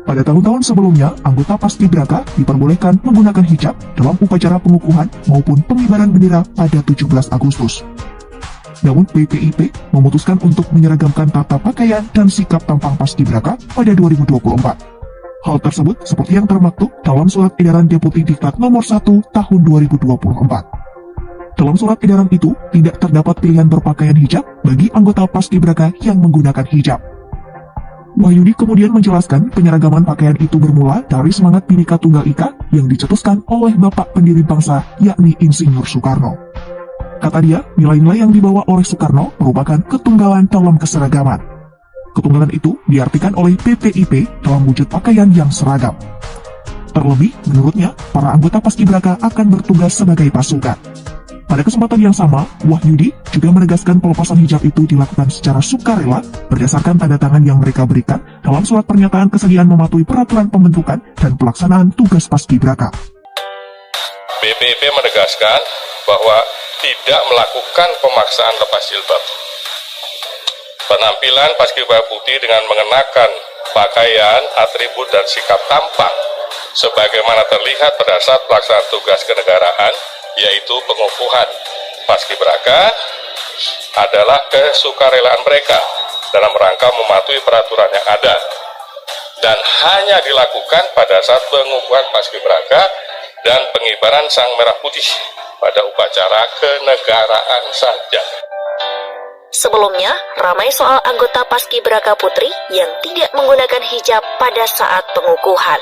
Pada tahun-tahun sebelumnya, anggota Paskibraka diperbolehkan menggunakan hijab dalam upacara pengukuhan maupun pengibaran bendera pada 17 Agustus. Namun BPIP memutuskan untuk menyeragamkan tata pakaian dan sikap tampang Paskibraka pada 2024. Hal tersebut seperti yang termaktub dalam Surat Edaran Deputi Diklat Nomor 1 Tahun 2024. Dalam surat edaran itu, tidak terdapat pilihan berpakaian hijab bagi anggota Paskibraka yang menggunakan hijab. Wahyudi kemudian menjelaskan penyeragaman pakaian itu bermula dari semangat Bhinneka Tunggal Ika yang dicetuskan oleh Bapak Pendiri Bangsa, yakni Insinyur Soekarno. Kata dia, nilai-nilai yang dibawa oleh Soekarno merupakan ketunggalan dalam keseragaman. Ketunggalan itu diartikan oleh BPIP dalam wujud pakaian yang seragam. Terlebih, menurutnya, para anggota Paskibraka akan bertugas sebagai pasukan. Pada kesempatan yang sama, Wahyudi juga menegaskan pelepasan hijab itu dilakukan secara sukarela berdasarkan tanda tangan yang mereka berikan dalam surat pernyataan kesediaan mematuhi peraturan pembentukan dan pelaksanaan tugas Paskibraka. BPIP menegaskan bahwa tidak melakukan pemaksaan lepas jilbab. Penampilan Paskibraka Putri dengan mengenakan pakaian, atribut, dan sikap tampang sebagaimana terlihat pada saat pelaksanaan tugas kenegaraan, yaitu pengukuhan Paskibraka, adalah kesukarelaan mereka dalam rangka mematuhi peraturan yang ada dan hanya dilakukan pada saat pengukuhan Paskibraka dan pengibaran Sang Merah Putih pada upacara kenegaraan saja. Sebelumnya, ramai soal anggota Paskibraka Putri yang tidak menggunakan hijab pada saat pengukuhan.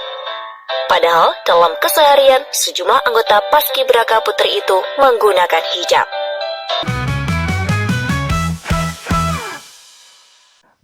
Padahal dalam keseharian, sejumlah anggota Paskibraka Putri itu menggunakan hijab.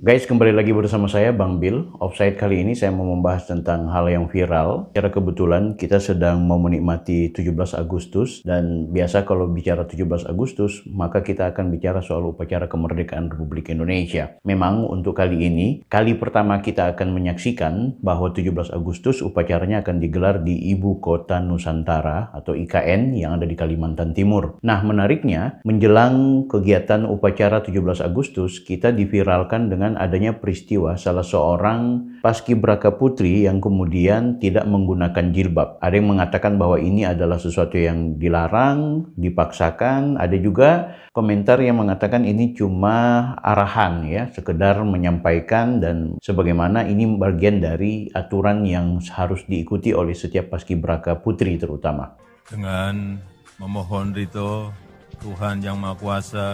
Guys, kembali lagi bersama saya Bang Bill. Offside kali ini saya mau membahas tentang hal yang viral. Secara kebetulan kita sedang mau menikmati 17 Agustus dan biasa kalau bicara 17 Agustus maka kita akan bicara soal upacara kemerdekaan Republik Indonesia. Memang untuk kali ini, kali pertama kita akan menyaksikan bahwa 17 Agustus upacaranya akan digelar di Ibu Kota Nusantara atau IKN yang ada di Kalimantan Timur. Nah, menariknya menjelang kegiatan upacara 17 Agustus kita diviralkan dengan adanya peristiwa salah seorang Paskibraka Putri yang kemudian tidak menggunakan jilbab. Ada yang mengatakan bahwa ini adalah sesuatu yang dilarang, dipaksakan. Ada juga komentar yang mengatakan ini cuma arahan ya, sekedar menyampaikan dan sebagaimana ini bagian dari aturan yang harus diikuti oleh setiap Paskibraka Putri terutama. Dengan memohon ridho Tuhan Yang Maha Kuasa,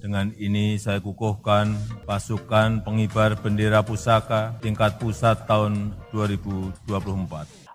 dengan ini saya kukuhkan pasukan pengibar bendera pusaka tingkat pusat tahun 2024.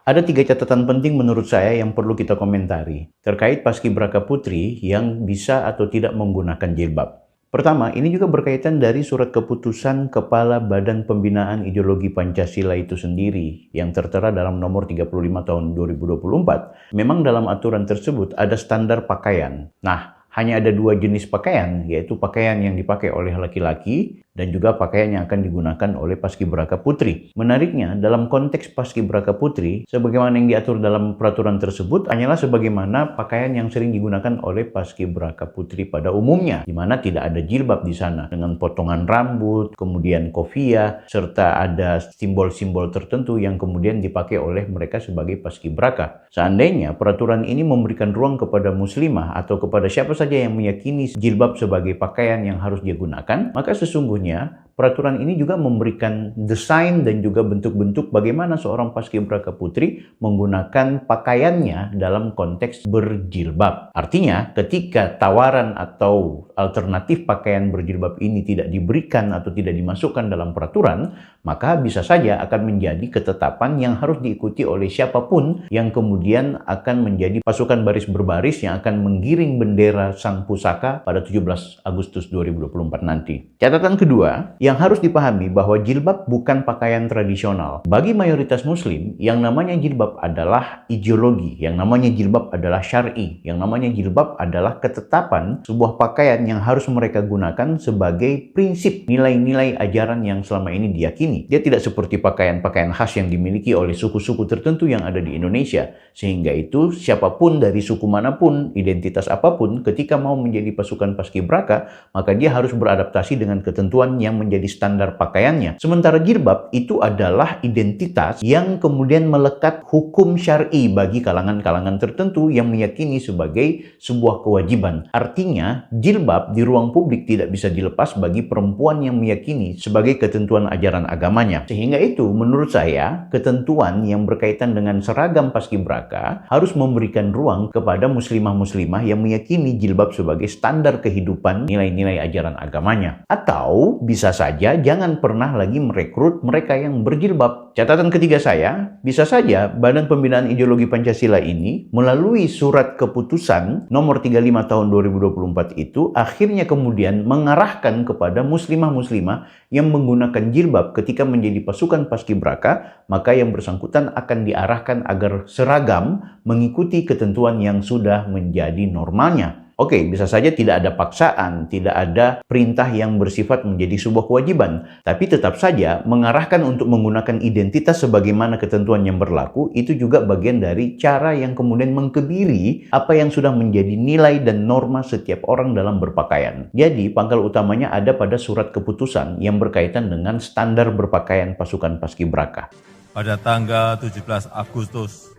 Ada 3 catatan penting menurut saya yang perlu kita komentari terkait Paskibraka Putri yang bisa atau tidak menggunakan jilbab. Pertama, ini juga berkaitan dari surat keputusan Kepala Badan Pembinaan Ideologi Pancasila itu sendiri yang tertera dalam nomor 35 tahun 2024. Memang dalam aturan tersebut ada standar pakaian. Nah, hanya ada 2 jenis pakaian, yaitu pakaian yang dipakai oleh laki-laki dan juga pakaian yang akan digunakan oleh Paskibraka Putri. Menariknya, dalam konteks Paskibraka Putri, sebagaimana yang diatur dalam peraturan tersebut hanyalah sebagaimana pakaian yang sering digunakan oleh Paskibraka Putri pada umumnya, di mana tidak ada jilbab di sana, dengan potongan rambut, kemudian kopiah, serta ada simbol-simbol tertentu yang kemudian dipakai oleh mereka sebagai Paskibraka. Seandainya peraturan ini memberikan ruang kepada muslimah atau kepada siapa saja yang meyakini jilbab sebagai pakaian yang harus dia gunakan, maka sesungguhnya peraturan ini juga memberikan desain dan juga bentuk-bentuk bagaimana seorang Paskibraka Putri menggunakan pakaiannya dalam konteks berjilbab. Artinya, ketika tawaran atau alternatif pakaian berjilbab ini tidak diberikan atau tidak dimasukkan dalam peraturan, maka bisa saja akan menjadi ketetapan yang harus diikuti oleh siapapun yang kemudian akan menjadi pasukan baris berbaris yang akan menggiring bendera Sang Pusaka pada 17 Agustus 2024 nanti. Catatan kedua, yang harus dipahami bahwa jilbab bukan pakaian tradisional. Bagi mayoritas muslim, yang namanya jilbab adalah ideologi, yang namanya jilbab adalah syar'i, yang namanya jilbab adalah ketetapan sebuah pakaian yang harus mereka gunakan sebagai prinsip nilai-nilai ajaran yang selama ini diyakini. Dia tidak seperti pakaian-pakaian khas yang dimiliki oleh suku-suku tertentu yang ada di Indonesia. Sehingga itu siapapun dari suku manapun, identitas apapun, ketika mau menjadi pasukan Paskibraka, maka dia harus beradaptasi dengan ketentuan yang menjadi menjadi standar pakaiannya. Sementara jilbab itu adalah identitas yang kemudian melekat hukum syar'i bagi kalangan-kalangan tertentu yang meyakini sebagai sebuah kewajiban. Artinya, jilbab di ruang publik tidak bisa dilepas bagi perempuan yang meyakini sebagai ketentuan ajaran agamanya. Sehingga itu, menurut saya, ketentuan yang berkaitan dengan seragam paskibraka harus memberikan ruang kepada muslimah-muslimah yang meyakini jilbab sebagai standar kehidupan, nilai-nilai ajaran agamanya. Atau bisa saja jangan pernah lagi merekrut mereka yang berjilbab. Catatan ketiga saya, bisa saja Badan Pembinaan Ideologi Pancasila ini melalui surat keputusan nomor 35 tahun 2024 itu akhirnya kemudian mengarahkan kepada muslimah-muslimah yang menggunakan jilbab ketika menjadi pasukan paskibraka, maka yang bersangkutan akan diarahkan agar seragam mengikuti ketentuan yang sudah menjadi normalnya. Oke, bisa saja tidak ada paksaan, tidak ada perintah yang bersifat menjadi sebuah kewajiban, tapi tetap saja mengarahkan untuk menggunakan identitas sebagaimana ketentuan yang berlaku, itu juga bagian dari cara yang kemudian mengkebiri apa yang sudah menjadi nilai dan norma setiap orang dalam berpakaian. Jadi, pangkal utamanya ada pada surat keputusan yang berkaitan dengan standar berpakaian pasukan paskibraka. Pada tanggal 17 Agustus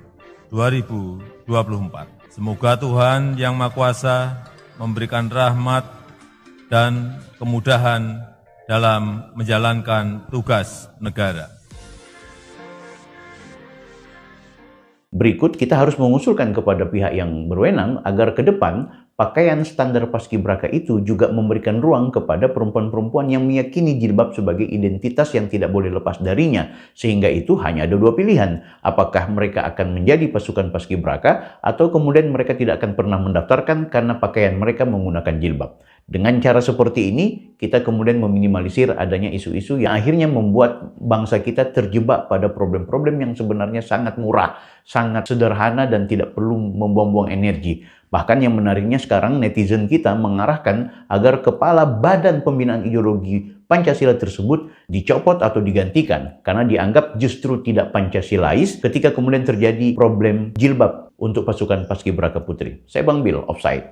2024. Semoga Tuhan Yang Maha Kuasa memberikan rahmat dan kemudahan dalam menjalankan tugas negara. Berikut kita harus mengusulkan kepada pihak yang berwenang agar ke depan pakaian standar paskibraka itu juga memberikan ruang kepada perempuan-perempuan yang meyakini jilbab sebagai identitas yang tidak boleh lepas darinya. Sehingga itu hanya ada dua pilihan. Apakah mereka akan menjadi pasukan paskibraka atau kemudian mereka tidak akan pernah mendaftarkan karena pakaian mereka menggunakan jilbab. Dengan cara seperti ini, kita kemudian meminimalisir adanya isu-isu yang akhirnya membuat bangsa kita terjebak pada problem-problem yang sebenarnya sangat murah, sangat sederhana dan tidak perlu membuang-buang energi. Bahkan yang menariknya sekarang netizen kita mengarahkan agar kepala Badan Pembinaan Ideologi Pancasila tersebut dicopot atau digantikan karena dianggap justru tidak Pancasilais ketika kemudian terjadi problem jilbab untuk pasukan paskibraka putri. Saya Bang Bill, offside.